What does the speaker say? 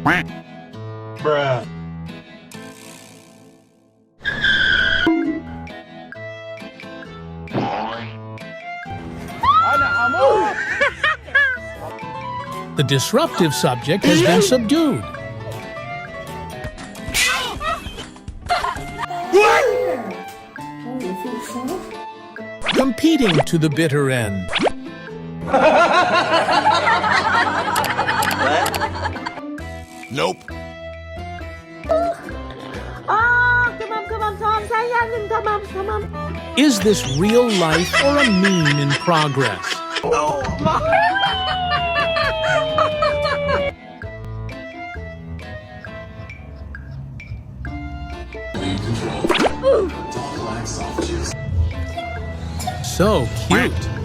Bruh. The disruptive subject has been subdued. Competing to the bitter end. Nope. Come on, sayang, come on. Is this real life or a meme in progress? Oh my. So cute.